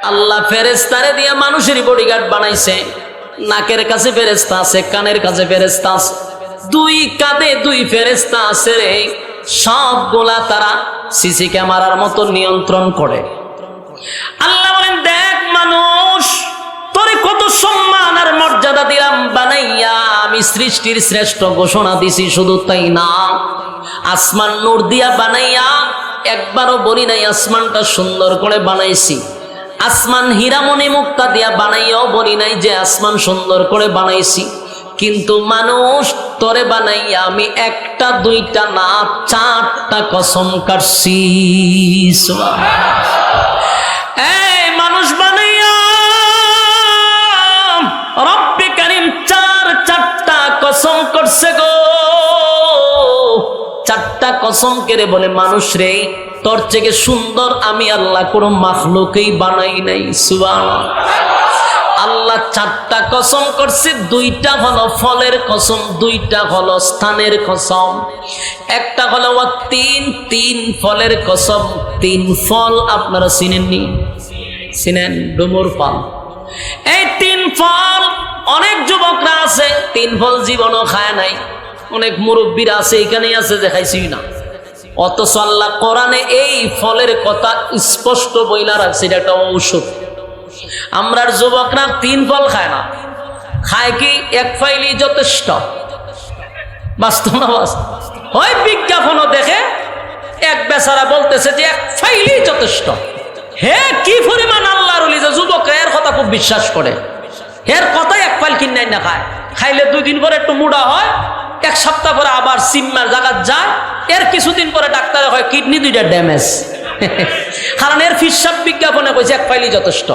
আল্লাহ ফেরেশতারে দিয়ে মানুষের বডিগার্ড বানাইছে। নাকের কাছে ফেরেশতা আছে, কানের কাছে ফেরেশতা আছে, দুই কাঁধে দুই ফেরেশতা আছে রে। সবগুলা তারা সিসি ক্যামেরার মতো নিয়ন্ত্রণ করে। আল্লাহ বলেন, দেখ মানুষ, তোরে কত সম্মান আর মর্যাদা দিলাম বানাইয়া, আমি সৃষ্টির শ্রেষ্ঠ ঘোষণা দিছি। শুধু তাই না, আসমান নূর দিয়া বানাইয়া, একবারও বলি নাই আসমানটা সুন্দর করে বানাইছি। আসমান হীরামণি মুক্তা দিয়া বানাইয়াও বলি নাই যে আসমান সুন্দর করে বানাইছি। কিন্তু মানুষ, তোরে বানাইয়া আমি একটা দুইটা না 4টা কসম কাটছি। এই মানুষ বানাইয়া রব্বে কারীম 4টা কসম করছে গো। 4টা কসম কেড়ে বলে, মানুষ রে, তোর থেকে সুন্দর আমি আল্লাহ কোনো মাখলুকই বানাই নাই। সুবহানাল্লাহ। আল্লাহ 4টা কসম করছে, 2টা হলো ফলের কসম, 2টা হলো স্থানের কসম। একটা হলো তিন ফলের কসম। 3 ফল আপনারা চিনেননি? চিনেন? ডুমুর ফল। এই 3 ফল অনেক যুবকরা আছে 3 ফল জীবনও খায় নাই। অনেক মুরব্বীরা আছে, এখানেই আছে যে খাইছি না। অথচ আল্লাহ কোরআনে এই ফলের কথা স্পষ্ট বইলা রাখছে, এটা একটা ঔষধ। আমরার যুবকরা 3 ফল খায় না, খায় কি 1 ফাইলই যথেষ্ট। বাস্তব না বাস্তব? ওই বিজ্ঞাপনও দেখে এক বেচারা বলতেছে যে 1 ফাইলই যথেষ্ট। হে কি পরিমাণ আল্লাহর ওলি যে যুবকরা এর কথা খুব বিশ্বাস করে। এর কথাই 1 ফাইল কিনাই না খায়, খাইলে 2 দিন পরে একটু মুড়া হয়, 1 সপ্তাহ পরে আবার সিম্মার জায়গা যায়, এর কিছুদিন পরে ডাক্তারে হয় কিডনি 2টা ড্যামেজ। কারণ এর ফিসাব বিজ্ঞাপনে কইছে 1 ফাইলই যথেষ্ট।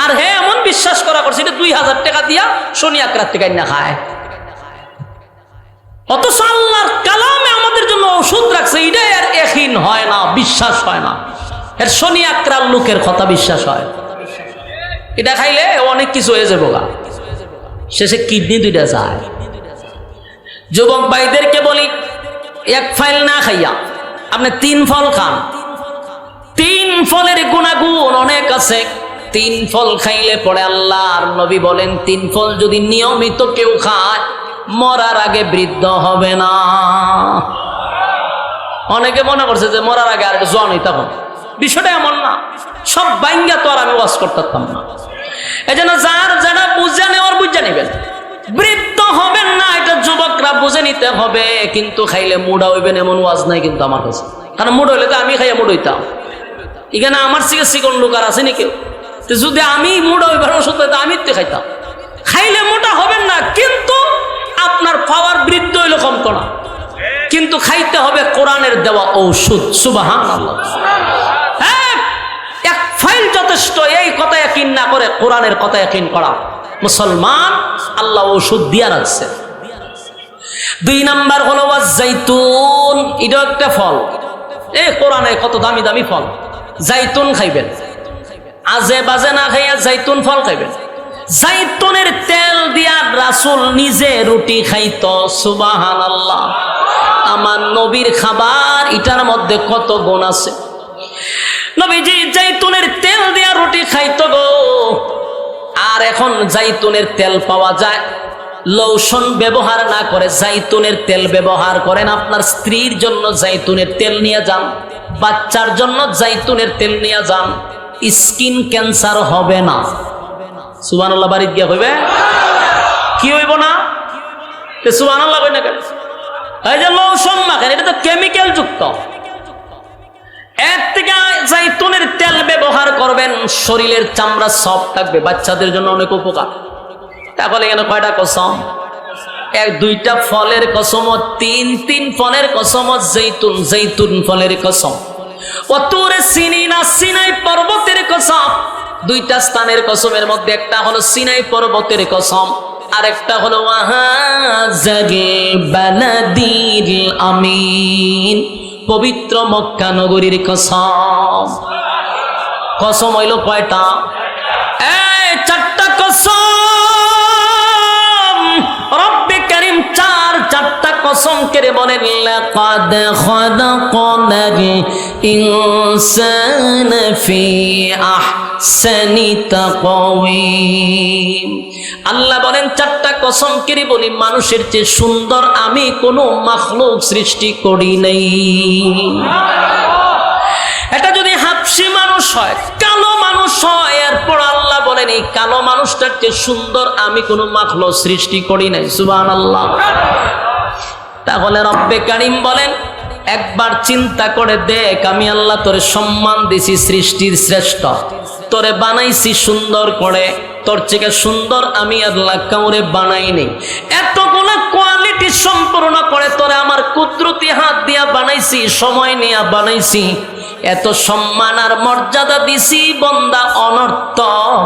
আর হে এমন বিশ্বাস করা করছে এটা 2000 টাকা দিয়া শনি আকরাত থেকে না খায়। অথচ আল্লাহর কালামে আমাদের জন্য ওষুধ রাখছে, এটা এর ইয়াকিন হয় না, বিশ্বাস হয় না। এর শনি আকরার লোকের কথা বিশ্বাস হয়। এটা খাইলে অনেক কিছু হয়ে যাবো গা, শেষে কিডনি 2টা যায়। যুবক ভাইদেরকে বলি, 1 ফাইল না খাইয়া আপনি 3 ফল খান। 3 ফলের গুণাগুণ অনেক আছে। 3 ফল খাইলে পরে আল্লাহর নবী বলেন, 3 ফল যদি নিয়মিত কেউ খায় মরার আগে বৃদ্ধ হবে না। অনেকে মনে করছে যে মরার আগে আর একটা জন হইতে হবে, বিষয়টা এমন না। সব বাইঙ্গা তো আর আমি ওয়াজ করতাম না। এই জন্য যার যারা বুঝে নেওয়ার বুঝে নেবেন, বৃদ্ধ হবেন না এটা যুবকরা বুঝে নিতে হবে। কিন্তু খাইলে মুডা হইবেন এমন ওয়াজ নাই কিন্তু আমার কাছে। কারণ মুড হইলে তো আমি খাইয়া মুড হইতাম। এখানে আমার থেকে চিকন লোক আর আসেনি কেউ? যদি আমি মুড হইবার ওষুধ হইতাম আমি তো খাইতাম। খাইলে মোটা হবেন না, কিন্তু আপনার পাওয়ার বৃদ্ধ হইলে কমতো না। কিন্তু খাইতে হবে কোরআনের দেওয়া ঔষধ। সুবহানাল্লাহ। হ্যাঁ, 1 ফাইল যথেষ্ট, এই কথা ইয়াকিন না করে কোরআনের কথা ইয়াকিন করা। মুসলমান আল্লাহ ওষুধ দিয়া রাখছে। 2 নাম্বার হলো জাইতুন, এটা একটা ফল। এই কোরআনে কত দামি দামি ফল। জাইতুন খাইবেন, আজে বাজে না খাইয়া জাইতুন ফল খাইবেন। জাইতুনের তেল দিয়া রাসূল নিজে রুটি খাইতো। সুবহানাল্লাহ। আমার নবীর খাবার, এটার মধ্যে কত গুণ আছে। নবীজি জাইতুনের তেল দিয়া রুটি খাইতো গো। আর এখন জাইতুনের তেল পাওয়া যায়, লোশন ব্যবহার না করে জাইতুনের তেল ব্যবহার করেন। আপনার স্ত্রীর জন্য জাইতুনের তেল নিয়ে যান, বাচ্চার জন্য জাইতুনের তেল নিয়ে যান, স্কিন ক্যান্সার হবে না। সুবহানাল্লাহ। বাড়িতে গিয়া হইবে কি হইব না? সুবহানাল্লাহ কই না কেন? এই যে লোশন মাখেন, এটা তো কেমিক্যাল যুক্ত। এর থেকে জাইতুনের তেল ব্যবহার করবেন, শরীরের চামড়া সফট থাকবে, বাচ্চাদের জন্য অনেক উপকার। তাহলে এখানে কয়টা কসম? 1 2টা ফলের কসম, 3 ফলের কসম, জৈতুন ফলের কসম। ওয়াতুরে সিনিনা, সিনাই পর্বতের কসম। 2টা স্থানের কসমের মধ্যে একটা হলো সিনাই পর্বতের কসম, আর একটা হলো ওয়াহাজাল বালাদিল আমিন, পবিত্র মক্কা নগরীর কসম। কসম হইল কয়টা? এই 4টা কসম। রব্বে কারীম 4টা কসম করে বলেন, লাকাদ খালাকনাল ইনসানা ফি আহসানি তাকওয়িম। আল্লাহ বলেন চারটা কসম করে বলি, মানুষের চেয়ে সুন্দর আমি কোনো মাখলুক সৃষ্টি করি নাই। এটা যদি হাবশি মানুষ হয়, কালো মানুষ হয়, এরপর আল্লাহ বলেন এই কালো মানুষটার চেয়ে সুন্দর আমি কোনো মাখলুক সৃষ্টি করি নাই। সুবহানাল্লাহ। তাহলে রব্বে কারীম বলেন একবার চিন্তা করে দেখ, আমি আল্লাহ তোরে সম্মান দিছি, সৃষ্টির শ্রেষ্ঠ, তোরে বানাইছি সুন্দর করে, তোর থেকে সুন্দর আমি আল্লাহ কাউরে বানাইনি। এতগুলো কোয়ালিটি সম্পূর্ণ করে তোরে আমার কুদরতি হাত দিয়া বানাইছি, সময় নিয়ে বানাইছি, এত সম্মান আর মর্যাদা দিছি, বান্দা অনর্থক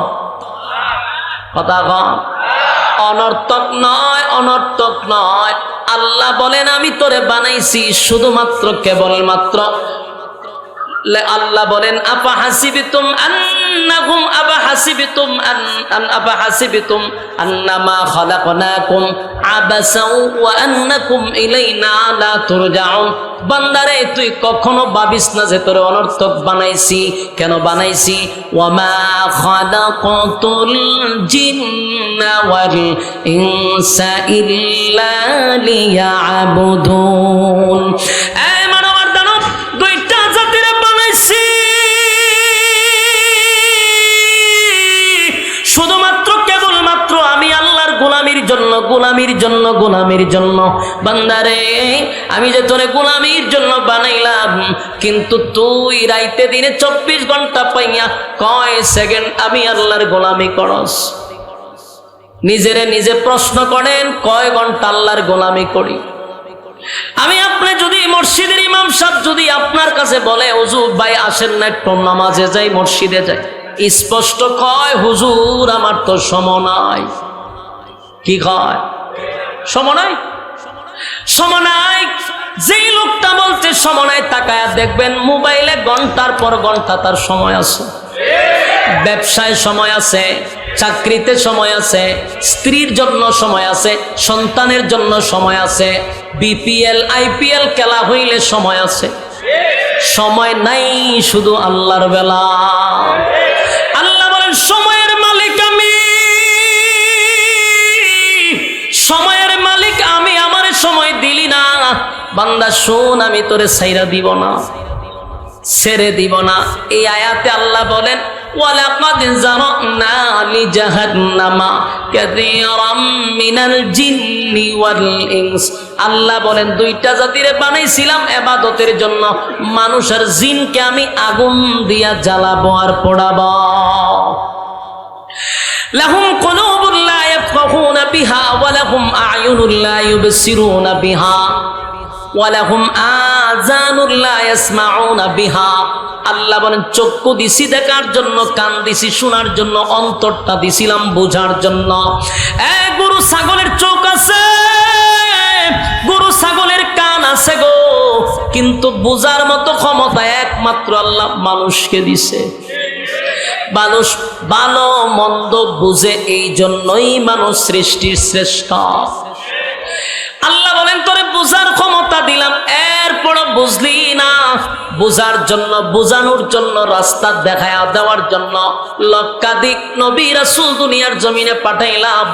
কথা কম, অনর্থক নয়, অনর্থক নয়। আল্লাহ বলেন আমি তোরে বানাইছি শুধুমাত্র কেবলমাত্র, আল্লাহ বলেন আপা হাসিবিতুম আন্নাকুম আবা হাসিবিতুম আবা হাসিবিতুম আন্নামা খালাকনাকুম আবাসাও ওয়া আন্নাকুম ইলাইনা লা তুরজাউন। বান্দারে তুই কখনো ভাবিস না যে তোরে অনর্থক বানাইছি। কেন বানাইছি? ওয়ামা খালাকাতুল জিন্না ওয়াল ইনসা ইল্লা লিয়াবুদুন। এই মানব দানব দুইটা জাতির বানাইছি শুধুমাত্র কেবলমাত্র আমি আল্লাহর গোলামির জন্য, গোলামির জন্য, গোলামির জন্য। বান্দারে আমি যে তোরে গোলামির জন্য বানাইলাম, কিন্তু তুই রাইতে দিনে 24 ঘন্টা পাইয়া কয় সেকেন্ড আমি আল্লাহর গোলামি করস? নিজেরে নিজে প্রশ্ন করেন, কয় ঘন্টা আল্লাহর গোলামি করি? আমি আপনি যদি মসজিদের ইমাম সাহেব যদি আপনার কাছে বলে হুজুর ভাই আসেন না একটু নামাজে যাই, মসজিদে যাই, স্পষ্ট কয় হুজুর আমার তো সময় নাই। কি কয়? সময় নাই, সময় নাই। যেই লোকটা বলছে সময় নাই, তাকায়া দেখবেন মোবাইলে ঘন্টার পর ঘন্টা তার সময় আছে, ব্যবসায় সময় আছে, চাকরিতে সময় আছে, স্ত্রীর জন্য সময় আছে, সন্তানের জন্য সময় আছে, বিপিএল আইপিএল খেলা হইলে সময় আছে। সময় নাই শুধু আল্লাহর বেলা। আল্লাহ বলেন সময়ের মালিক আমি, সময়ের মালিক আমি, আমারে সময় দিলি না বান্দা শোন আমি তোরে ছাইরা দিব না, ছেড়ে দিব না। এই আয়াতে আল্লাহ বলেন ওয়ালাকাদ যারানা লিজাহান্নামা কাসীরাম মিনাল জিন্নি ওয়াল ইনস। আল্লাহ বলেন দুইটা জাতিরে বানাইছিলাম ইবাদতের জন্য, মানুষ আর জিনকে আমি আগুন দিয়া জ্বালাবো আর পোড়াবো। লাহুম কুলুবুন লা ইয়াফকাহুনা বিহা ওয়া লাহুম আ'য়ুনুন লা ইউবসিরুনা বিহা ওয়া লাহুম আযানুন লা ইয়াসমাউনা বিহা। আল্লাহ বলেন চক্ষু দিছি দেখার জন্য, কান দিছি শোনার জন্য, অন্তরটা দিছিলাম বোঝার জন্য। গরু ছাগলের চোখ আছে, গরু ছাগলের কান আছে গো, কিন্তু বোঝার মতো ক্ষমতা একমাত্র আল্লাহ মানুষকে দিছে। মানুষ ভালো মন্দ বুঝে, এই জন্যই মানুষ সৃষ্টির শ্রেষ্ঠ। আল্লাহ বলেন তোরে বুঝার ক্ষমতা দিলাম, এরপরও বুঝলি না। বুঝার জন্য, বুঝানোর জন্য, রাস্তা দেখায়া দেওয়ার জন্য লক্ষাধিক নবী রাসূল দুনিয়ার জমিনে পাঠাইলাম।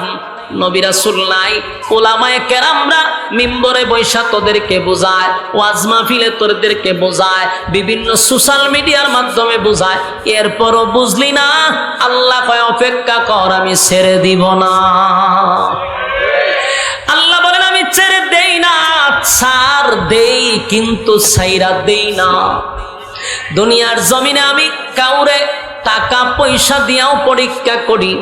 নবী রাসূল নাই, উলামায়ে কেরামরা মিম্বরে বৈশা তোদেরকে বোঝায়, ওয়াজ মাহফিলে তোদেরকে বোঝায়, বিভিন্ন সোশ্যাল মিডিয়ার মাধ্যমে বোঝায়, এরপরও বুঝলি না। আল্লাহ কয় অপেক্ষা কর, আমি ছেড়ে দিব না। আল্লাহ বলেন আমি ছেড়ে দেই না, ছাড় দেই কিন্তু ছাইরা দেই না। দুনিয়ার জমিনে আমি কাউরে টাকা পয়সা দিয়াও পরীক্ষা করি,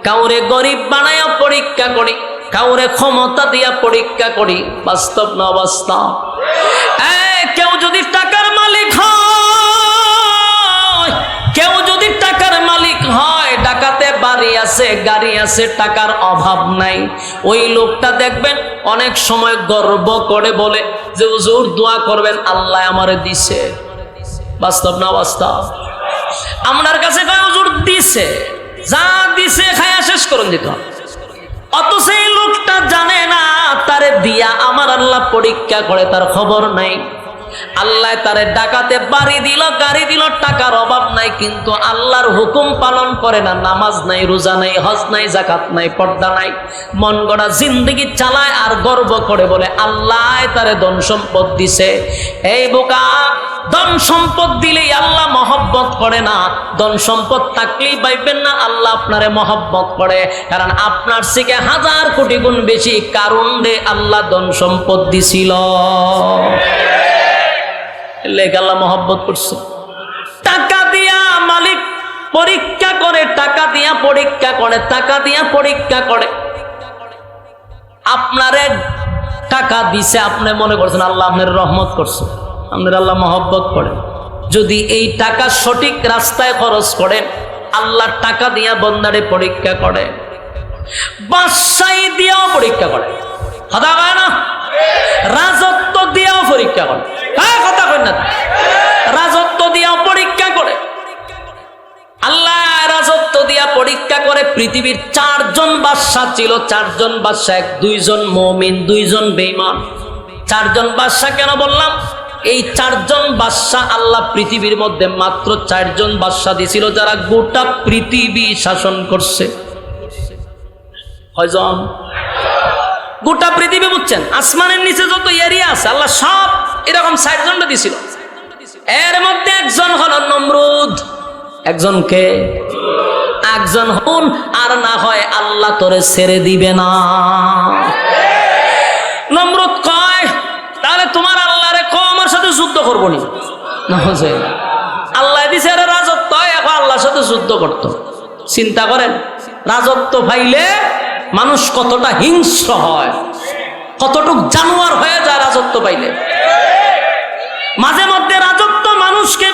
কাউরে গরিব বানায়া পরীক্ষা করি, কাউরে ক্ষমতা দিয়া পরীক্ষা করি। বাস্তব না বাস্তব? কেউ যদি টাকার মালিক হয়, কেউ যদি টাকার মালিক হয়, ডাকাতে বাড়ি আছে, গাড়ি আছে, টাকার অভাব নাই, ওই লোকটা দেখবেন অনেক সময় গর্ব করে বলে যে হুজুর দোয়া করবেন আল্লাহ আমারে দিছে। বাস্তব না বাস্তব? আপনার কাছে কয় হুজুর দিছে, যা দিছে খায়া শেষ করুন দিত। অথচ এই লোকটা জানে না তারে দিয়া আমার আল্লাহ পরীক্ষা করে, তার খবর নাই। আল্লাহ তারে ডাকাতে বাড়ি দিল, গাড়ি দিল, টাকার অভাব নাই, কিন্তু আল্লাহর হুকুম পালন করে না। নামাজ নাই, রোজা নাই, হজ নাই, যাকাত নাই, পর্দা নাই, মন গড়া জিন্দগি চালায় আর গর্ব করে বলে আল্লাহ তারে ধন সম্পদ দিছে। এই বোকা, ধন সম্পদ দিলেই আল্লাহ মহব্বত করে না। ধন সম্পদ থাকলেই পাইবেন না আল্লাহ আপনারে মহব্বত করে, কারণ আপনার থেকে 1000 কোটি গুণ বেশি কারণ রে আল্লাহ ধন সম্পদ দিছিল, লেগে আল্লাহ মহব্বত করছে। টাকা দিয়া মালিক পরীক্ষা করে, টাকা দিয়া পরীক্ষা করে, টাকা দিয়া পরীক্ষা করে। আপনারে টাকা দিছে, আপনি মনে করছেন আল্লাহ আপনার রহমত করছে, আপনার আল্লাহ মহব্বত করে। যদি এই টাকা সঠিক রাস্তায় খরচ করেন, আল্লাহ টাকা দিয়া বন্দারে পরীক্ষা করে, বাদশাহী দিয়েও পরীক্ষা করে, কথা কয় না, রাজত্ব দিয়েও পরীক্ষা করে, কথা কয় না, রাজত্ব দিয়েও পরীক্ষা করে। আল্লাহ রাজত্ব দিয়া পরীক্ষা করে। পৃথিবীর 4 জন বাদশা ছিল, 4 জন বাদশা, 2 জন মুমিন, 2 জন বেঈমান। 4 জন বাদশা কেন বললাম? এই 4 জন বাদশা আল্লাহ পৃথিবীর মধ্যে মাত্র 4 জন বাদশা দিছিল যারা গোটা পৃথিবী শাসন করছে। কয়জন? গোটা পৃথিবী, বুঝছেন, আসমানের নিচে যত এরিয়া আছে আল্লাহ সব এরকম 4 জন দিছিল। এর মধ্যে একজন হলো নমরুদ। একজনকে, একজন হন, আর না হয় আল্লাহ তোরে ছেড়ে দিবে না। নমরুদ কয়, তাহলে তোমার আল্লাহরে কও আমার সাথে যুদ্ধ করবো নি। আল্লাহ দিছে রাজত্ব, এখন আল্লাহর সাথে যুদ্ধ করতো। চিন্তা করেন, রাজত্ব পাইলে মানুষ কতটা হিংস্র হয়, কতটুক জানোয়ার হয়ে যায় রাজত্ব পাইলে। মাঝে মধ্যে রাজত্ব মানুষকে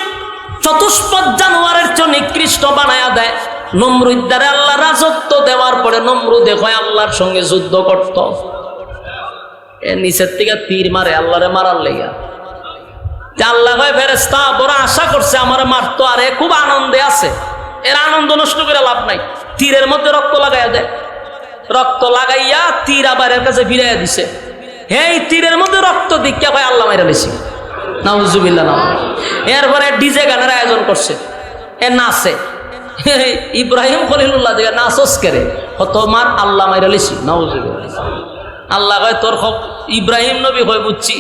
চতুষ্পদ জানোয়ারের চেয়ে নিকৃষ্ট বানায়া দেয়। নমরুদ দ্বারে আল্লাহ রাজত্ব দেওয়ার পরে নমরুদ হয় আল্লাহর সঙ্গে যুদ্ধ করত। এ নিচের থেকে তীর মারে আল্লাহরে মারার লেগা। আল্লাহ ভাই ফেরেশতা বড় আশা করছে আমার মারতো, আর এ খুব আনন্দে আছে, এর আনন্দ নষ্ট করে লাভ নাই। তীরের মধ্যে রক্ত লাগাইয়া দেয়, রক্ত লাগাইয়া তীর আবার এর কাছে ফিরাইয়া দিছে। এই তীরের মধ্যে রক্ত দিকা ভাই আল্লাহ মাইরা বেশি, নাউজুবিল্লাহ না। এরপরে ডিজে গানের আয়োজন করছে, এ নাচে। ইব্রাহিম খলিলুল্লাহ দিকে নাচস করে, তোমার আল্লাহ মাইরা লিছি, নাউজুবিল্লাহ। আল্লাহ কয় তোর ইব্রাহিম নবী কয় বুঝছি,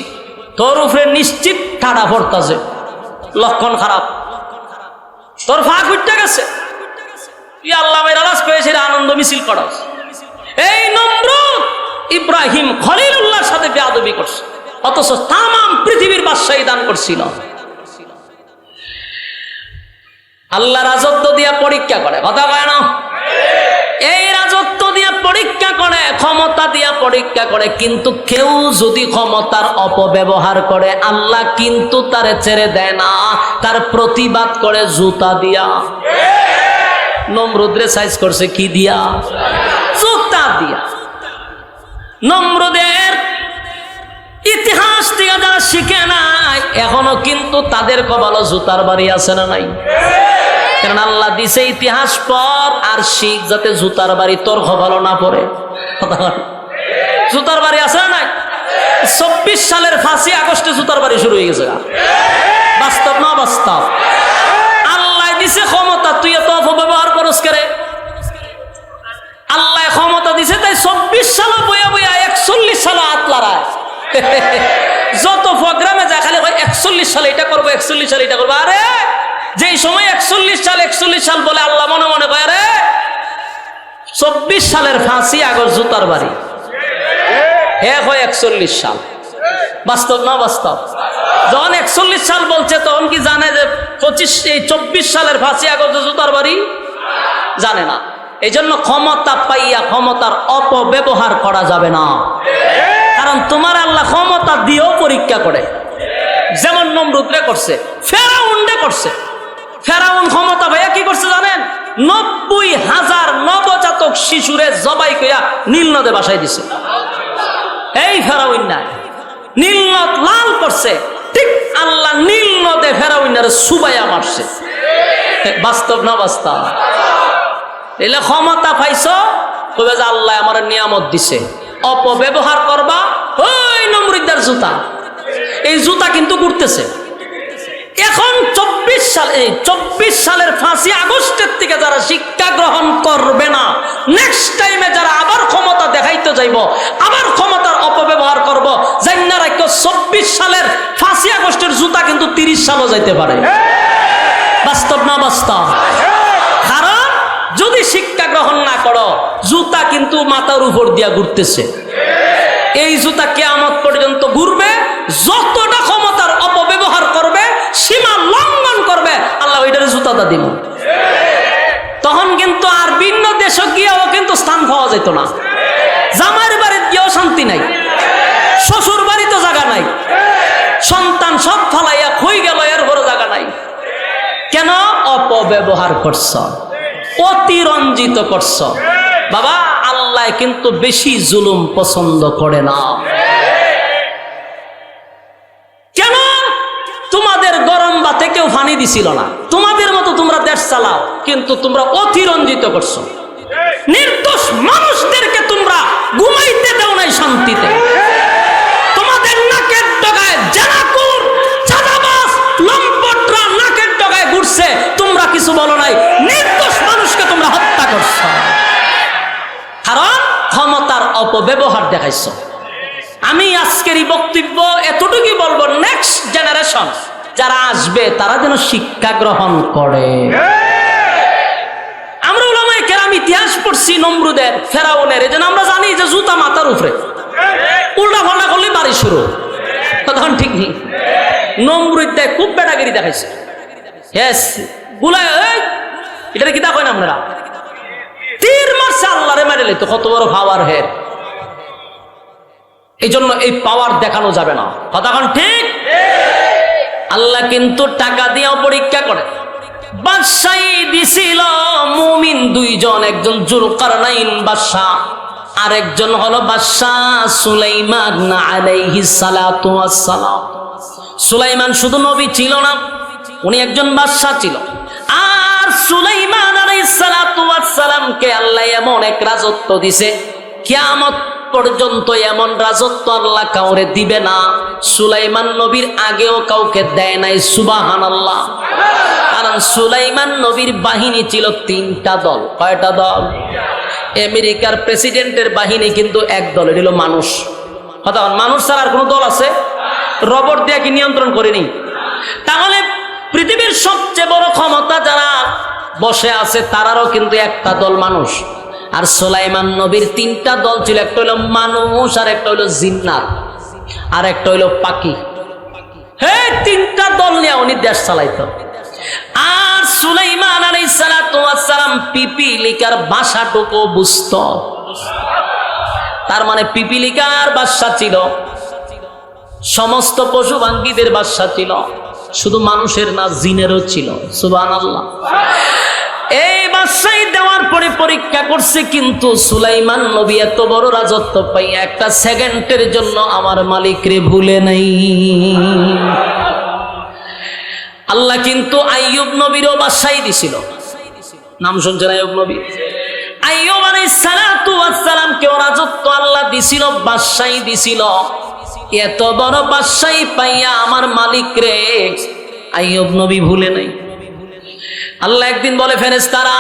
তোর উপরে নিশ্চিত ঠাডা পড়তাছে, লক্ষণ খারাপ, তোর ফাঁক উঠতে গেছে, তুই আল্লাহ মাইরা লাস পেয়েছে, আনন্দ মিছিল করাস। এই নমরুদ ইব্রাহিম খলিলুল্লাহর সাথে বেয়াদবি করছে, অথচ তামাম পৃথিবীর বাদশাহী দান করছিল। আল্লাহ রাজত্ব দিয়া পরীক্ষা করে, কথা কয় না, এই রাজত্ব দিয়া পরীক্ষা করে, ক্ষমতা দিয়া পরীক্ষা করে। কিন্তু কেউ যদি ক্ষমতার অপব্যবহার করে আল্লাহ কিন্তু তারে ছেড়ে দেয় না, তার প্রতিবাদ করে জুতা দিয়া। নমরুদরে সাইজ করছে কি দিয়া? জুতা দিয়া। নমরুদের ইতিহাস থেকে যারা শিখে নাই এখনো কিন্তু তাদের কপালে জুতার বাড়ি আছে না নাই? কারণ আল্লাহ দিছে ইতিহাস পর আর শিখ যাতে জুতার বাড়ি তোর কপালে না পড়ে। জুতার বাড়ি আছে না নাই? 24 সালের 5ই আগস্টে জুতার বাড়ি শুরু হয়ে গেছে। বাস্তব না বাস্তব? আল্লাহ দিছে ক্ষমতা, তুই এত অপব্যবহার করস করে। আল্লাহ ক্ষমতা দিছে তাই 24 সালে বইয়া বইয়া 41 সালে হাত লড়ায়। যত প্রোগ্রামে যা খালি 41 সালে এটা করবো, 41 সালে এটা করবো। আরে যেই সময় 41 সাল বলে আল্লাহ মনে মনে কয় আরে 24 সালের 5ই আগস্ট জুতার বাড়ি, হে হয় 41 সাল। বাস্তব না বাস্তব? যখন 41 সাল বলছে তখন কি জানে যে 24 সালের 5ই আগস্ট জুতার বাড়ি? জানে না। এই জন্য ক্ষমতা পাইয়া ক্ষমতার অপব্যবহার করা যাবে না, কারণ তোমার আল্লাহ ক্ষমতা দিয়েও পরীক্ষা করে। যেমন নমরুদরে করছে, ফেরাউনরে করছে। ফেরাউন ক্ষমতা ভাইয়া কি করছে জানেন? 90,000 নবজাতক শিশুরে জবাই কইয়া নীল নদে বাসায় দিছে। এই ফেরাউন না, নীল নদ লাল করছে, ঠিক আল্লাহ নীল নদে ফেরাউনারে সুবাইয়া মারছে। বাস্তব না বাস্তব? এলে ক্ষমতা পাইছো, কইবে যে আল্লাহ আমার নিয়ামত দিছে, অপব্যবহার করবা ওই নমরুদের জুতা। এই জুতা কিন্তু ঘুরতেছে। এখন 24 সালের 5ই আগস্টের থেকে যারা শিক্ষা গ্রহণ করবে না, নেক্সট টাইমে যারা আবার ক্ষমতা দেখাইতে যাইব, আবার ক্ষমতার অপব্যবহার করব, জান্না রাখো 24 সালের 5ই আগস্টের জুতা কিন্তু 30 সালও যাইতে পারে। বাস্তব না বাস্তব? কারণ যদি শিক্ষা গ্রহণ না করো, জুতা কিন্তু মাথার উপর দিয়া ঘুরতেছে। এই জুতা কিয়ামত পর্যন্ত ঘুরবে। যতটা ক্ষমতার অপব্যবহার করবে, সীমা লঙ্ঘন করবে, আল্লাহ ওইটার জুতাটা দিব। তখন কিন্তু আর ভিন্ন দেশে গিয়েও কিন্তু স্থান পাওয়া যেত না। জামাইয়ের বাড়িতে গিয়েও শান্তি নাই, শ্বশুর বাড়িতে জায়গা নাই, সন্তান সব ফালাইয়া খই গেল, এর বড় জায়গা নাই। কেন? অপব্যবহার করছ, অতিরঞ্জিত করছ। বাবা, আল্লাহ কিন্তু বেশি জুলুম পছন্দ করে না। কেন? তোমাদের গরম বাতে কেউ পানি দিছিল না, তোমাদের মতো তোমরা দেশ চালাও, কিন্তু তোমরা অতিরঞ্জিত করছো। নির্দোষ মানুষদেরকে তোমরা ঘুমাইতে দাও নাই শান্তিতে। তোমাদের নাকের ডগায় জানাকুর, চাঁদাবাজ, লম্পটরা নাকের ডগায় ঘুরছে, তোমরা কিছু বলো নাই। নির্দোষ মানুষকে তোমরা হত্যা করছো, কারণ ক্ষমতার অপব্যবহার দেখাইছ। আমি আজকের এই বক্তব্য এতটুকুই বলবো, নেক্সট জেনারেশন যারা আসবে তারা যেন শিক্ষা গ্রহণ করে। আমরা উলামায়ে কেরাম ইতিহাস পড়ছি নমরুদের, ফেরাউনের, এজন্য আমরা জানি যে জুতা মাথার উপরে, উল্টা পাল্টা করলে বাড়ি শুরু। তখন ঠিক নেই, নমরুদ দেয় খুব বেড়াগিরি দেখাইছে। ইয়েস, গুলায় এটা কি দেখেন আপনারা, তীর মারছে, আল্লাহরে মেরে লইতো, কত বড় পাওয়ার হেড। এই জন্য এই পাওয়ার দেখানো যাবে না। কতক্ষণ ঠিক? আল্লাহ কিন্তু টাকা দিয়েও পরীক্ষা করে। বাদশাহী দিছিল মুমিন দুইজন, একজন যুলকারনাইন বাদশাহ, আরেকজন হলো বাদশাহ সুলাইমান আলাইহিস সালাতু ওয়াস সালাম। সুলাইমান শুধু নবী ছিল না, উনি একজন বাদশাহ ছিল। আর সুলাইমান আলাইহিস সালাতু ওয়াস সালামকে আল্লাহ এমন এক রাজত্ব দিছে, কিয়ামত পর্যন্ত এমন রাজত্ব আল্লাহ কাউরে দিবে না। সুলাইমান নবীর আগেও কাউকে দেয় নাই। সুবহানাল্লাহ। কারণ সুলাইমান নবীর বাহিনী ছিল 3টা দল। কয়টা দল? আমেরিকার প্রেসিডেন্টের বাহিনী কিন্তু এক দল, এটা হলো মানুষ। কথা, মানুষ ছাড়া আর কোনো দল আছে? রবট দিয়ে কি নিয়ন্ত্রণ করেনি? তাহলে পৃথিবীর সবচেয়ে বড় ক্ষমতা যারা বসে আছে তারারও কিন্তু একটা দল মানুষ। আর সুলাইমান নবীর 3টা দল ছিল, একটা হলো মানুষ, আর একটা হলো জিন্নাত, আর একটা হলো পাখি। হ্যাঁ, 3টা দল নিয়ে উনি দেশ চালাইতো। আর সুলাইমান আলাইহিস সালাতু ওয়াস সালাম পিপিলিকার ভাষাটুকু বুঝতো। তার মানে পিপিলিকার ভাষা ছিল, সমস্ত পশু পাখিদের ভাষা ছিল, শুধু মানুষের না, জিনেরও ছিল। সুবহানাল্লাহ। এই বাদশাহী দেওয়ার পরে পরীক্ষা করছে, কিন্তু সুলাইমান নবী এত বড় রাজত্ব পাই একটা সেকেন্ডের জন্য আমার মালিক রে ভুলে নাই। আল্লাহ কিন্তু আইয়ুব নবীরও বাদশাহী দিছিল। নাম শুনছেন আইয়ুব নবী? আইয়ুব আলাইহিস সালাতু ওয়াস সালামকেও রাজত্ব আল্লাহ দিছিল, বাদশাহী দিছিল। এত বড় বাদশাহী পাইয়া আমার মালিক রে আইয়ুব নবী ভুলে নাই। আল্লাহ একদিন বলে, ফেরেশতারা,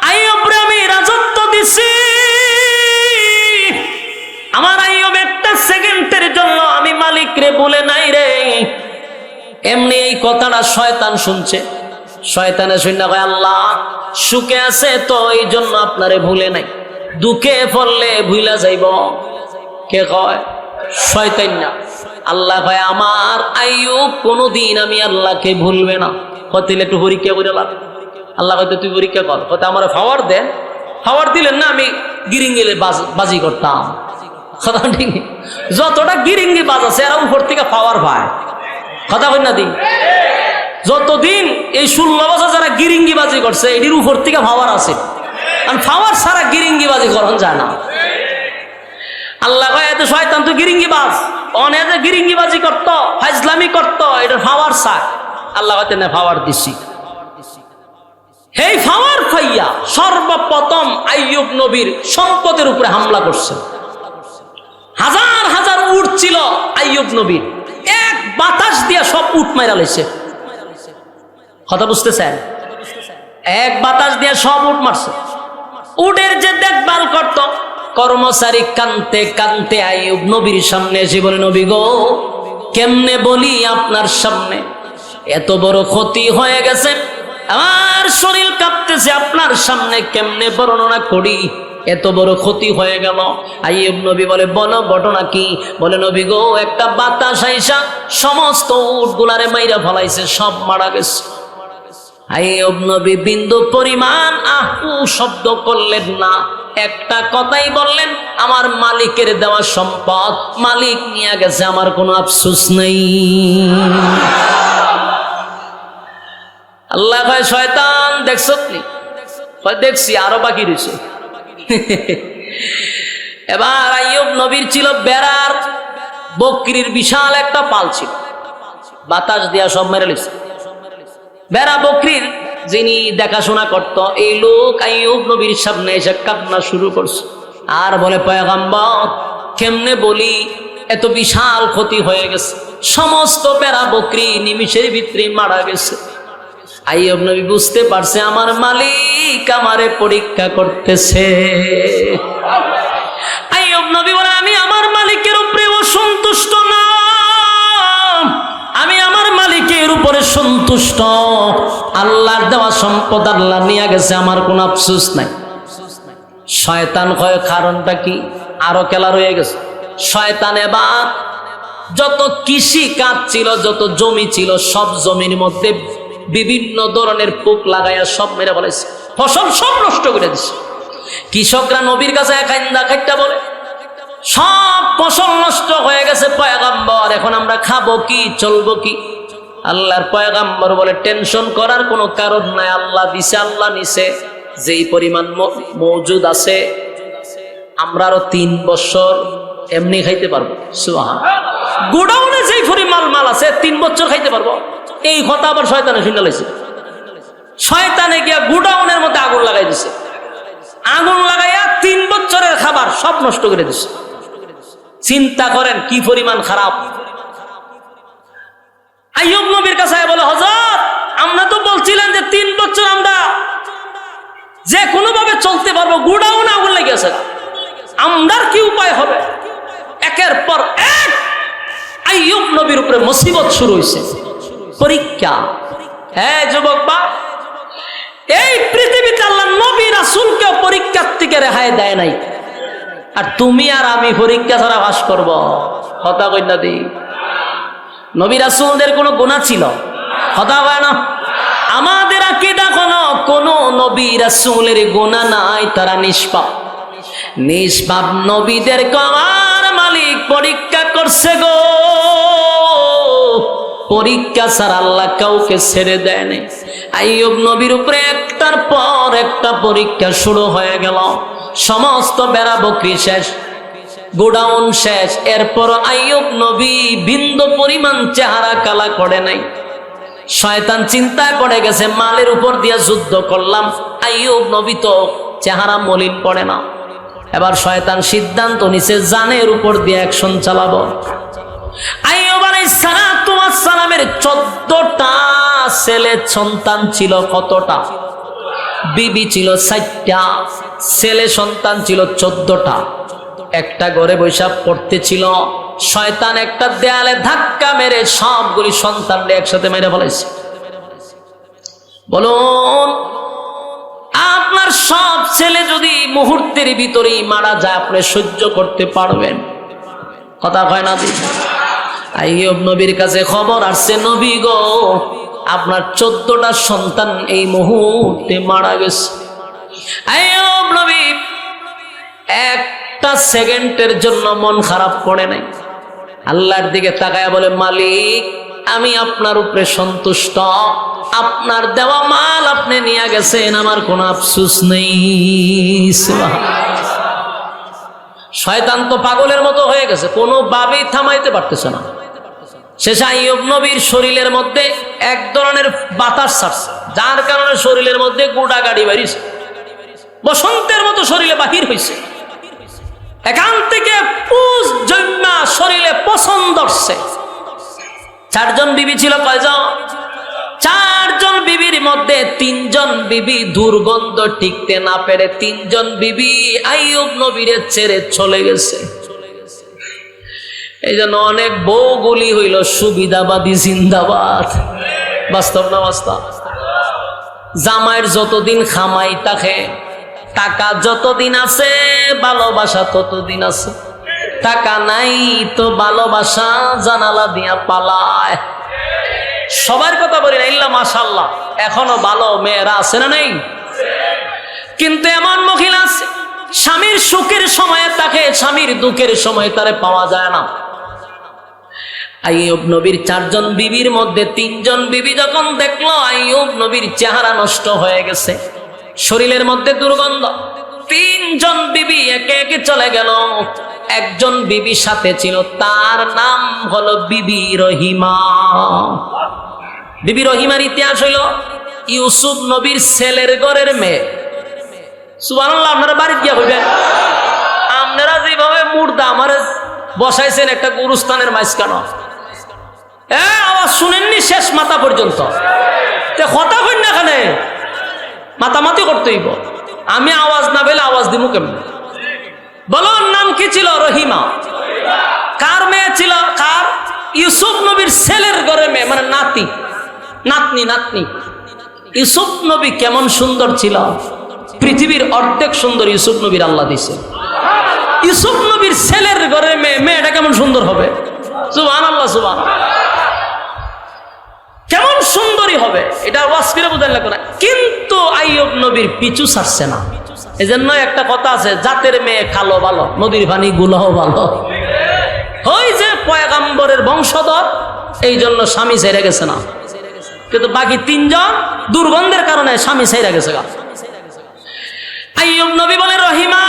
আইয়ুব রে আমি রাজত্ব দিছি, আমার আইয়ুব একটা সেকেন্ডের জন্য আমি মালিক রে ভুলে নাই রে। এমনি এই কথাটা শয়তান শুনছে। শয়তানে শুনে কয়, আল্লাহ সুখে আছে তো এই জন্য আপনারে ভুলে নাই, দুঃখে পড়লে ভুলা যাইব। কে কয়? শয়তান না। আল্লাহ কয়, আমার আইয়ুব কোনদিন আমি আল্লাহকে ভুলবে না। কতিলে একটু পরীক্ষা করে লাভ। আল্লাহ কয়, তুই পরীক্ষা কর। কত আমার পাওয়ার দেন, পাওয়ার দিলেন না আমি গিরিঙ্গিলে বাজি করতাম। কথা ঠিক, যতটা গিরিঙ্গি বাজ আছে এরা উপর থেকে পাওয়ার পায়। কথা কই না দিন, যতদিন এই 16 বছর যারা গিরিঙ্গি বাজি করছে এটির উপর থেকে পাওয়ার আছে। আর পাওয়ার ছাড়া গিরিঙ্গি বাজি করন যায় না। আল্লাহ কয়, এত শয়তান তুই গিরিঙ্গি বাজ, অনেক গিরিঙ্গি বাজি করতো, ফাজলামি করতো, এটা পাওয়ার চায়। আল্লাহ কয়, না পাওয়ার দিছি। এই পাওয়ার পাইয়া সর্বপ্রথম আইয়ুব নবীর সম্পদের উপরে হামলা করছে। হাজার হাজার উট আইয়ুব নবীর, এক বাতাস দিয়া সব উট মাইরা লইছে। কথা বুঝতেছেন? এক বাতাস দিয়া সব উট মারছে। উটের যে দেখভাল করত কর্মচারী কানতে কানতে আইয়ুব নবীর সামনে এসে বলে, নবী গো, কেমনে বলি আপনার সামনে, এত বড় ক্ষতি হয়ে গেছে, আমার শরীর কাঁপতেছে, আপনার সামনে কেমনে বর্ণনা করি, এত বড় ক্ষতি হয়ে গেল। আইয়ুব নবী বলে, বলো ঘটনা কি? বলে, নবী গো, একটা বাতাস আইসা সমস্ত উটগুলারে মাইরা ফলাইছে, সব মারা গেছে। আইয়ুব নবী বিন্দু পরিমাণ আহু শব্দ করলেন না, একটা কথাই বললেন, আমার মালিকের দেওয়া সম্পদ মালিক নিয়ে গেছে, আমার কোনো আফসোস নেই। আল্লাহ কয়, শয়তান দেখছো নি? দেখছি, আরো বাকি রয়েছে। এবার আইয়ুব নবীর ছিল বেড়ার বকরির বিশাল একটা পাল ছিল, বাতাস দিয়া সব মেরে লিছে। বেড়া বকরির যিনি দেখাশোনা করত, এই লোক আইয়ুব নবীর সামনে এসে কান্না শুরু করছে আর বলে, পয়গম্বর, কেমনে বলি, এত বিশাল ক্ষতি হয়ে গেছে, সমস্ত বেড়া বকরি নিমিষের ভিতরে মারা গেছে। আইয়ুব নবী বুঝতে পারছে, আমার মালিক আমারে পরীক্ষা করতেছে। আইয়ুব নবী বলে, আমি আমার মালিকের উপরে অসন্তুষ্ট না, আমি আমার মালিকের উপরে সন্তুষ্ট। আল্লাহর দেওয়া সম্পদ আল্লাহ নিয়ে গেছে, আমার কোনো আফসোস নাই। শয়তান কয়, কারণটা কি? আরো খেলা রয়ে গেছে। শয়তান এবার যত কৃষি কাজ ছিল, যত জমি ছিল, সব জমির মধ্যে বিভিন্ন ধরনের পোক লাগাইয়া সব মেরে বলেছে, ফসল সব নষ্ট করে দিছে। কৃষকরা নবীর কাছে খাইটা বলে, সব ফসল নষ্ট হয়ে গেছে পয়গম্বর, এখন আমরা খাবো কি, চলবো কি? আল্লাহর পয়গম্বর বলে, টেনশন করার কোনো কারণ নাই, আল্লাহ দিছে, আল্লাহ নিছে, যেই পরিমাণ মজুদ আছে আমরা আরো 3 বছর এমনি খাইতে পারবো। সুবহানাল্লাহ, গোডাউনে যেই পরিমাণ মাল আছে 3 বছর খাইতে পারবো। এই কথা আবার শয়তানে শুনে লাইছে। শয়তানে গিয়া গোডাউনের মধ্যে আগুন লাগাই দিছে, আগুন লাগাইয়া 3 বছরের খাবার সব নষ্ট করে দিছে। চিন্তা করেন কি পরিমাণ খারাপ। আইয়ুব নবীর কাছে বলে, হযরত, আমরা তো বলছিলাম যে 3 বছর আমরা যে কোনো ভাবে চলতে পারবো, গোডাউনে আগুন লেগেছে, আমরার কি উপায় হবে? একের পর এক আইয়ুব নবীর উপরে মুসিবত শুরু হয়েছে, পরীক্ষা। হ্যাঁ যুবক বাপ, এই পৃথিবীতে আল্লাহ নবী রাসূলকে পরীক্ষার থেকে রেহাই দেয় নাই, আর তুমি আর আমি পরীক্ষা ছাড়া বাস করব? কথা কই না দি? নবী রাসূলদের কোনো গুনাহ ছিল? কথা হয় না? আমাদের আকীদা কোন নবী রাসূলের গুনাহ নাই, তারা নিষ্পাপ। নিষ্পাপ নবীদের আমার মালিক পরীক্ষা করছে গো। পরীক্ষা ছাড়া আল্লাহ কাউকে ছেড়ে দেয় নাই। আইয়ুব নবীর উপরে একটার পর একটা পরীক্ষা শুরু হয়ে গেল। সমস্ত বেড়া বকরি শেষ, গোডাউন শেষ। এরপর আইয়ুব নবী বিন্দু পরিমাণ চেহারা কালা করে নাই। শয়তান চিন্তায় পড়ে গেছে, মালের উপর দিয়ে যুদ্ধ করলাম, আইয়ুব নবী তো চেহারা মলিন পড়ে না। এবার শয়তান সিদ্ধান্ত নিছে, জানের উপর দিয়ে অ্যাকশন চালাবো। আইয়ুব আলাইহিস সালামের 14টা ছেলে সন্তান ছিল। কতটা? বিবি ছিল 4টা, ছেলে সন্তান ছিল 14টা। একটা ঘরে বৈশাখ পড়তেছিল, শয়তান একটা দেয়ালে ধাক্কা মেরে সবগুলি সন্তানকে একসাথে মেরে ফেলেছে। বলুন, আপনার সব ছেলে যদি মুহূর্তের ভিতরেই মারা যায়, আপনি সহ্য করতে পারবেন? কথা হয় না? আইয়ুব নবীর কাছে খবর আসছে, নবী গো, আপনার 14টা সন্তান এই মুহূর্তে মারা গেছে। আইয়ুব নবী একটা সেকেন্ডের জন্য মন খারাপ করে নাই। আল্লাহর দিকে তাকায়া বলে, মালিক, আমি আপনার উপরে সন্তুষ্ট, আপনার দেওয়া মাল আপনি নিয়ে গেছেন, আমার কোনো আফসোস নেই। শয়তান তো পাগলের মতো হয়ে গেছে, কোনো ভাবেই থামাইতে পারতেছে না। শেষে আইয়ুব নবীর শরীরের মধ্যে এক ধরনের বাতাস ছাড়ছে, যার কারণে শরীরের মধ্যে গোটা গাড়ি বাড়িছে, বসন্তের মতো শরীরে বাহির হয়েছে। এখান থেকে পুষ জন্মা শরীরে পছন্দ হচ্ছে। 4 জন বিবি ছিল কয়জন? 4 জন বিবির মধ্যে 3 জন বিবি দুর্গন্ধ টিকতে না পেরে 3 জন বিবি আইয়ুব নবীরে ছেড়ে চলে গেছে। এই জন্য অনেক বউগুলি হইল সুবিধাবাদী জিন্দাবাদ। বাস্তব না বাস্তব? জামাইয়ের যতদিন খামাই থাকে, টাকা যতদিন আছে ভালোবাসা ততদিন আছে, টাকা নাই তো ভালোবাসা জানালা দিয়া পালায়। সবার কথা বলি না, ইল্লা মাশাআল্লাহ এখনো ভালো মেয়েরা আছে না নেই? কিন্তু এমন মহিলা আছে স্বামীর সুখের সময়ে তাকে, স্বামীর দুঃখের সময় তারে পাওয়া যায় না। আইয়ুব নবীর 4 জন বিবির মধ্যে 3 জন বিবি যখন দেখলো আইয়ুব নবীর চেহারা নষ্ট হয়ে গেছে, শরীরের মধ্যে দুর্গন্ধ, 3 জন বিবি একে একে চলে গেল। একজন বিবি সাথে ছিল, তার নাম হলো বিবি রহিমা। বিবি রহিমার ইতিহাস হইল ইউসুফ নবীর ছেলের ঘরের মেয়ে। সুবহানাল্লাহ। আপনারা বাড়ি গিয়া হইবেন, আপনারা যেভাবে মুর্দা আমারে বসাইছেন একটা গুরুস্থানের মাঝখানে, আওয়াজ শুনেননি শেষ মাথা পর্যন্ত, কথা কই না এখানে মাতামাতি করতে হইব। আমি আওয়াজ না পেলে আওয়াজ দিব কেমন? বলো নাম কি ছিল? রহিমা। কার মেয়ে ছিল? কার? ইউসুফ নবীর ছেলের ঘরে মেয়ে, মানে নাতি, নাতনি, নাতনি। ইউসুফ নবী কেমন সুন্দর ছিল, পৃথিবীর অর্ধেক সুন্দর ইউসুফ নবীর আল্লাহ দিছে। ইউসুফ নবীর ছেলের ঘরে মেয়ে, মেয়েটা কেমন সুন্দর হবে? সুবহানাল্লাহ, সুবহানাল্লাহ। কেমন সুন্দরী হবে এটা ওয়াজ করে বোঝার লাগবে না। কিন্তু আইয়ুব নবীর পিছু ছাড়ছে না। এজন্য একটা কথা আছে, জাতের মেয়ে খালো ভালো, নদীর পানি গুলাও ভালো। ওই যে পয়গাম্বরের বংশধর, এই জন্য স্বামী ছেড়ে গেছে না। কিন্তু বাকি 3 জন দুর্গন্ধের কারণে স্বামী ছেড়ে গেছে। আইয়ুব নবী বলে, রহিমা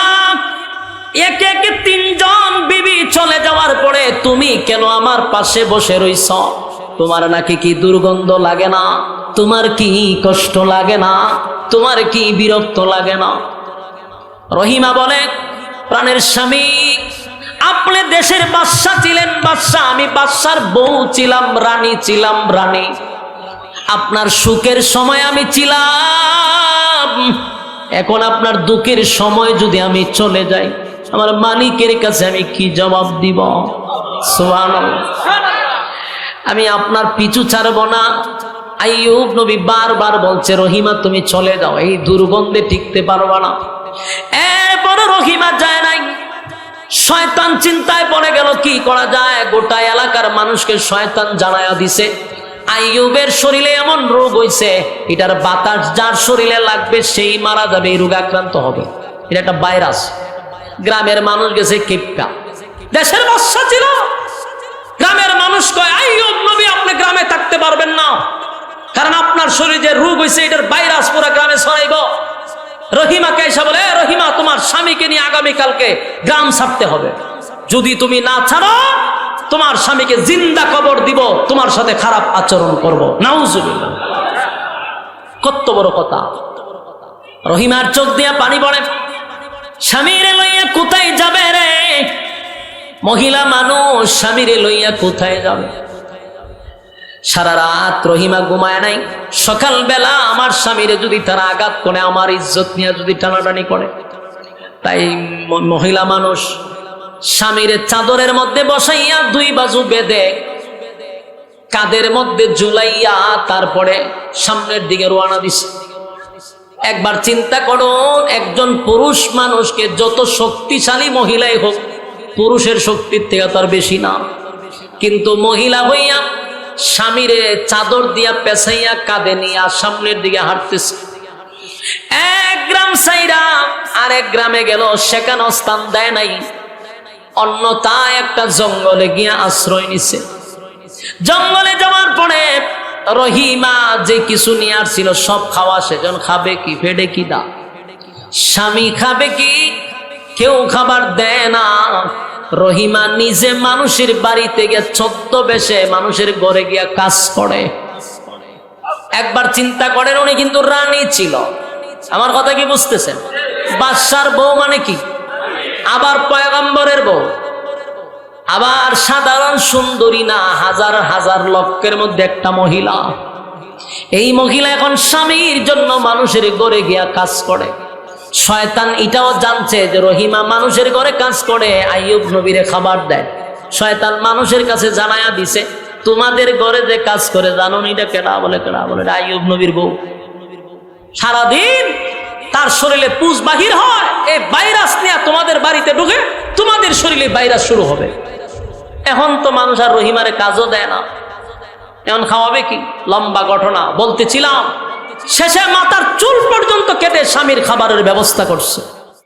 একে একে 3 জন বিবি চলে যাওয়ার পরে তুমি কেন আমার পাশে বসে রইছ? তোমার নাকি কি দুর্গন্ধ লাগে না? তোমার কি কষ্ট লাগে না? তোমার কি বিরক্ত লাগে না? রহিমা বলে, প্রাণের স্বামী, আপনি দেশের বাদশা ছিলেন বাদশা, আমি বাদশার বউ ছিলাম, রানী ছিলাম, রানী। আপনার সুখের সময় আমি ছিলাম, এখন আপনার দুঃখের সময় যদি আমি চলে যাই, আমার মালিকের কাছে আমি কি জবাব দিব? সুবহানাল্লাহ। আমি আপনার পিছু ছাড়ব না। আইয়ুব নবী বারবার বলছে, রহিমা তুমি চলে যাও, এই দুর্গন্ধে টিকতে পারবা না। এরপরে রহিমা যায় নাই। শয়তান চিন্তায় পড়ে গেল, কি করা যায়? গোটা এলাকার মানুষকে শয়তান জানায়া দিছে আইয়ুবের শরীরে এমন রোগ হইছে, এটার বাতাস যার শরীরে লাগবে সেই মারা যাবে, এই রোগে আক্রান্ত হবে। এটা একটা ভাইরাস। গ্রামের মানুষ গেছে কিপকা, দেশের বাদশা ছিল। গ্রামের মানুষ কয়, আইয়ুব নবী আপনি গ্রামে থাকতে পারবেন না, কারণ আপনার শরীরে যে রোগ হয়েছে এটার ভাইরাস পুরো গ্রামে ছড়াইব। রহিমাকে এসে বলে, রহিমা তোমার স্বামীকে নিয়ে আগামীকালকে গ্রাম ছাড়তে হবে, যদি তুমি না ছাড়ো তোমার স্বামীকে জিন্দা কবর দিব, তোমার সাথে খারাপ আচরণ করব। নাউজুবিল্লাহ। কত বড় কথা! রহিমার চোখ দিয়া পানি পড়ে। স্বামীরে লইয়া কোথায় যাবে রে? মহিলা মানুষ স্বামীরে লইয়া কোথায় যাবে? সারা রাত রহিমা ঘুমায় নাই। সকালবেলা আমার স্বামীরে যদি তারা আঘাত করে, আমার ইজ্জত নিয়ে যদি টানাটানি করে, তাই মহিলা মানুষ স্বামীরে চাদরের মধ্যে বসাইয়া 2 বাজু বেঁধে কাদের মধ্যে ঝুলাইয়া তারপরে সামনের দিকে রওনা দিছে। একবার চিন্তা করুন, একজন পুরুষ মানুষকে যত শক্তিশালী মহিলাই হোক, পুরুষের শক্তির থেকে তার বেশি না, কিন্তু মহিলা হইয়া স্বামীরে চাদর দিয়া পেছাইয়া কাঁধে নিয়ে সামনের দিকে হাঁটতেছে। এক গ্রাম সাইরা আরেক গ্রামে গেল, সেখানে স্থান দেয় নাই, অন্যথায় একটা জঙ্গলে গিয়া আশ্রয় নিছে। জঙ্গলে যাওয়ার পরে রহিমা যে কিছু নিয়ে আসছিল সব খাওয়া, সেজন খাবে কি? ফেডে কি দা? স্বামী খাবে কি? কেউ খাবার দেয় না। রহিমা নিজে মানুষের বাড়িতে গিয়ে ছদ্মবেশে মানুষের ঘরে গিয়া কাজ করে। একবার চিন্তা করেন, উনি কিন্তু রানী ছিল। আমার কথা কি বুঝতেছেন? বাদশার বউ মানে কি? আবার পয়গম্বরের বউ, আবার সাধারণ সুন্দরী না, হাজার হাজার লক্ষের মধ্যে একটা মহিলা। এই মহিলা এখন স্বামীর জন্য মানুষের ঘরে গিয়া কাজ করে। শয়তান এটাও জানছে যে রহিমা মানুষের ঘরে কাজ করে, আইয়ুব নবীরে খাবার দেয়। শয়তান মানুষের কাছে জানায়া দিছে, তোমাদের ঘরে যে কাজ করে জানো নি এটা কেডা? বলে কেডা? বলে আইয়ুব নবীর বউ। সারাদিন তার শরীরে পুজ বাহির হয়, এই ভাইরাস নিয়ে তোমাদের বাড়িতে ঢুকে তোমাদের শরীরে ভাইরাস শুরু হবে। এখন তো মানুষ আর রহিমারে কাজও দেয় না, এখন খাওয়াবে কি? লম্বা ঘটনা বলতেছিলাম, শেষে মাথার চুল পর্যন্ত কেটে স্বামীর খাবারের ব্যবস্থা করছে।